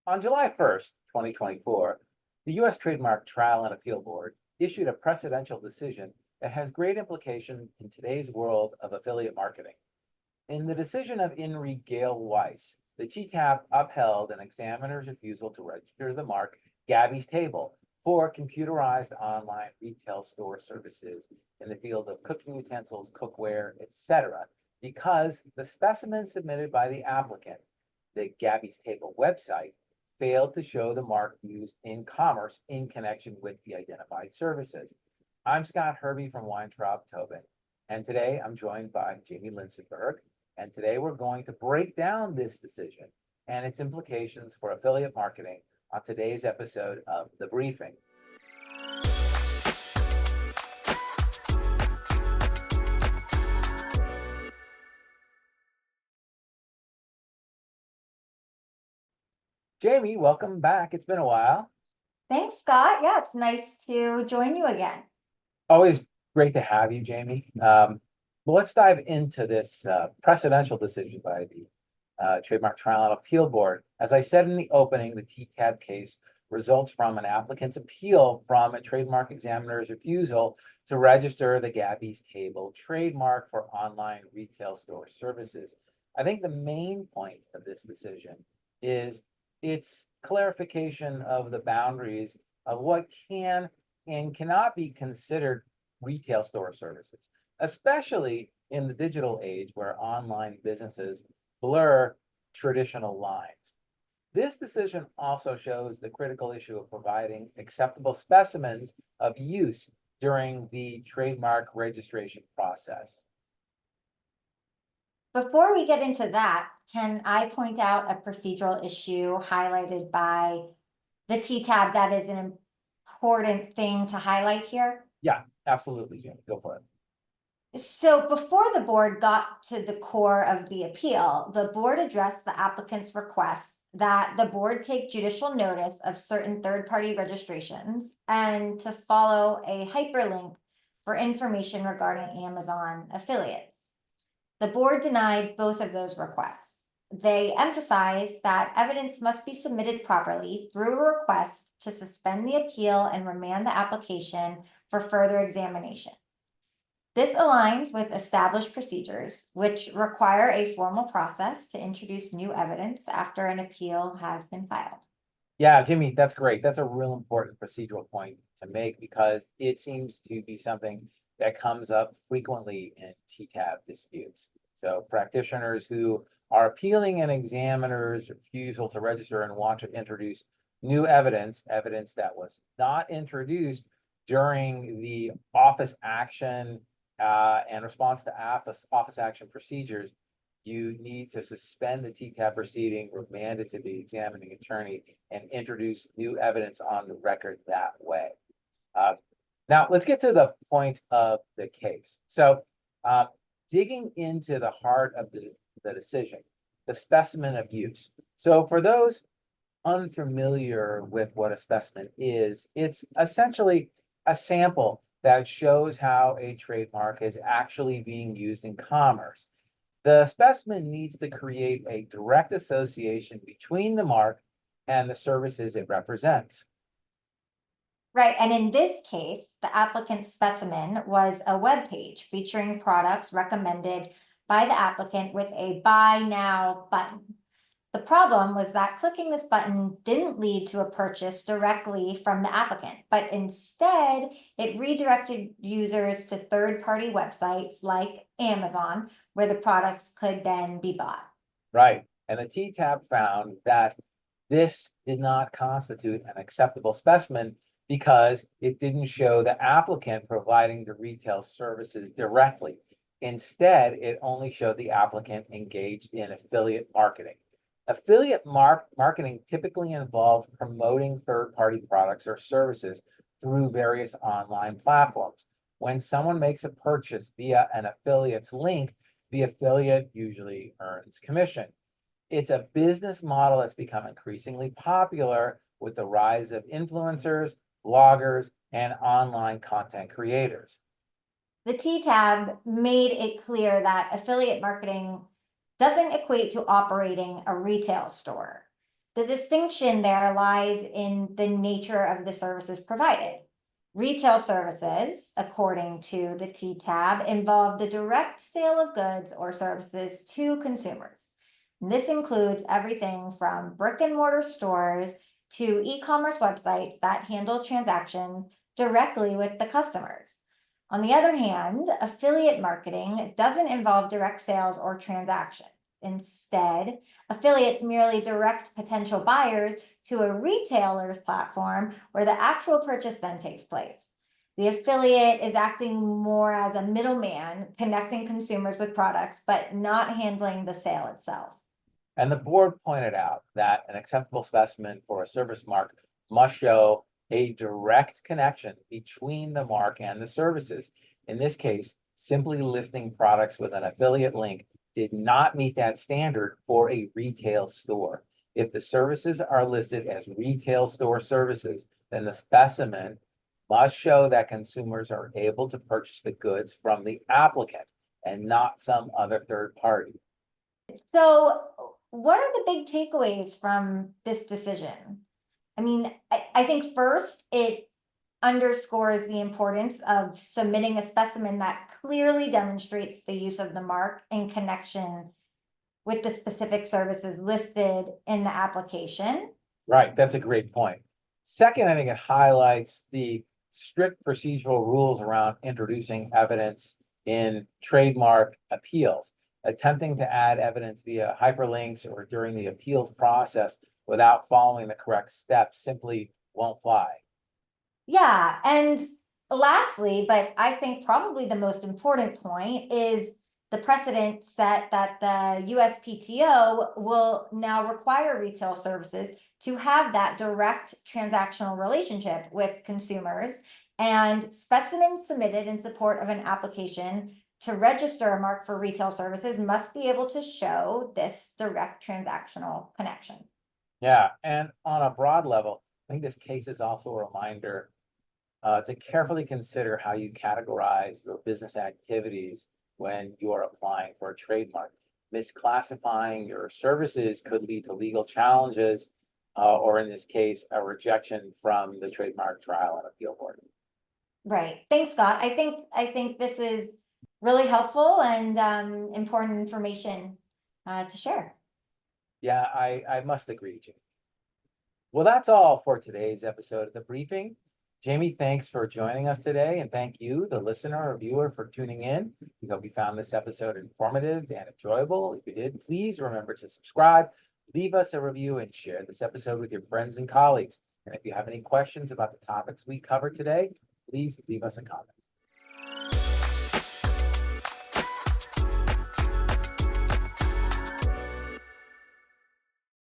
On July 1st, 2024, the U.S. Trademark Trial and Appeal Board issued a precedential decision that has great implications in today's world of affiliate marketing. In the decision of In re Gail Weiss, the TTAB upheld an examiner's refusal to register the mark Gabby's Table for computerized online retail store services in the field of cooking utensils, cookware, etc., because the specimen submitted by the applicant, the Gabby's Table website, failed to show the mark used in commerce in connection with the identified services. I'm Scott Herby from Weintraub Tobin, and today I'm joined by Jamie Linsenberg, and today we're going to break down this decision and its implications for affiliate marketing on today's episode of The Briefing. Jamie, welcome back. It's been a while. Thanks, Scott. Yeah, it's nice to join you again. Always great to have you, Jamie. Well, let's dive into this precedential decision by the Trademark Trial and Appeal Board. As I said in the opening, the TTAB case results from an applicant's appeal from a trademark examiner's refusal to register the Gabby's Table trademark for online retail store services. I think the main point of this decision is its clarification of the boundaries of what can and cannot be considered retail store services, especially in the digital age where online businesses blur traditional lines. This decision also shows the critical issue of providing acceptable specimens of use during the trademark registration process. Before we get into that, can I point out a procedural issue highlighted by the TTAB that is an important thing to highlight here? Yeah, absolutely, Jim. Go for it. So before the board got to the core of the appeal, the board addressed the applicant's request that the board take judicial notice of certain third-party registrations and to follow a hyperlink for information regarding Amazon affiliates. The board denied both of those requests. They emphasized that evidence must be submitted properly through a request to suspend the appeal and remand the application for further examination. This aligns with established procedures, which require a formal process to introduce new evidence after an appeal has been filed. Yeah, Jimmy, that's great. That's a real important procedural point to make because it seems to be something that comes up frequently in TTAB disputes. So practitioners who are appealing an examiner's refusal to register and want to introduce new evidence that was not introduced during the office action and response to office action procedures, you need to suspend the TTAB proceeding, remand it to the examining attorney, and introduce new evidence on the record that way. Now, let's get to the point of the case. So, digging into the heart of the decision, the specimen of use. So, for those unfamiliar with what a specimen is, it's essentially a sample that shows how a trademark is actually being used in commerce. The specimen needs to create a direct association between the mark and the services it represents. Right, and in this case, the applicant's specimen was a web page featuring products recommended by the applicant with a buy now button. The problem was that clicking this button didn't lead to a purchase directly from the applicant, but instead it redirected users to third-party websites like Amazon, where the products could then be bought. Right, and the TTAB found that this did not constitute an acceptable specimen because it didn't show the applicant providing the retail services directly. Instead, it only showed the applicant engaged in affiliate marketing. Affiliate marketing typically involves promoting third-party products or services through various online platforms. When someone makes a purchase via an affiliate's link, the affiliate usually earns commission. It's a business model that's become increasingly popular with the rise of influencers, bloggers, and online content creators. The TTAB made it clear that affiliate marketing doesn't equate to operating a retail store. The distinction there lies in the nature of the services provided. Retail services, according to the TTAB, involve the direct sale of goods or services to consumers. And this includes everything from brick and mortar stores to e-commerce websites that handle transactions directly with the customers. On the other hand, affiliate marketing doesn't involve direct sales or transactions. Instead, affiliates merely direct potential buyers to a retailer's platform where the actual purchase then takes place. The affiliate is acting more as a middleman, connecting consumers with products, but not handling the sale itself. And the board pointed out that an acceptable specimen for a service mark must show a direct connection between the mark and the services. In this case, simply listing products with an affiliate link did not meet that standard for a retail store. If the services are listed as retail store services, then the specimen must show that consumers are able to purchase the goods from the applicant and not some other third party. So what are the big takeaways from this decision? I mean, I think first it underscores the importance of submitting a specimen that clearly demonstrates the use of the mark in connection with the specific services listed in the application. Right, that's a great point. Second, I think it highlights the strict procedural rules around introducing evidence in trademark appeals. Attempting to add evidence via hyperlinks or during the appeals process without following the correct steps simply won't fly. Yeah, and lastly, but I think probably the most important point is the precedent set that the USPTO will now require retail services to have that direct transactional relationship with consumers, and specimens submitted in support of an application to register a mark for retail services must be able to show this direct transactional connection. Yeah, and on a broad level, I think this case is also a reminder to carefully consider how you categorize your business activities when you are applying for a trademark. Misclassifying your services could lead to legal challenges, or in this case, a rejection from the Trademark Trial and Appeal Board. Right. Thanks, Scott. I think this is really helpful and important information to share. Yeah, I must agree, Jamie. Well, that's all for today's episode of The Briefing. Jamie, thanks for joining us today, and thank you, the listener or viewer, for tuning in. We hope you found this episode informative and enjoyable. If you did, please remember to subscribe, leave us a review, and share this episode with your friends and colleagues. And if you have any questions about the topics we covered today, please leave us a comment.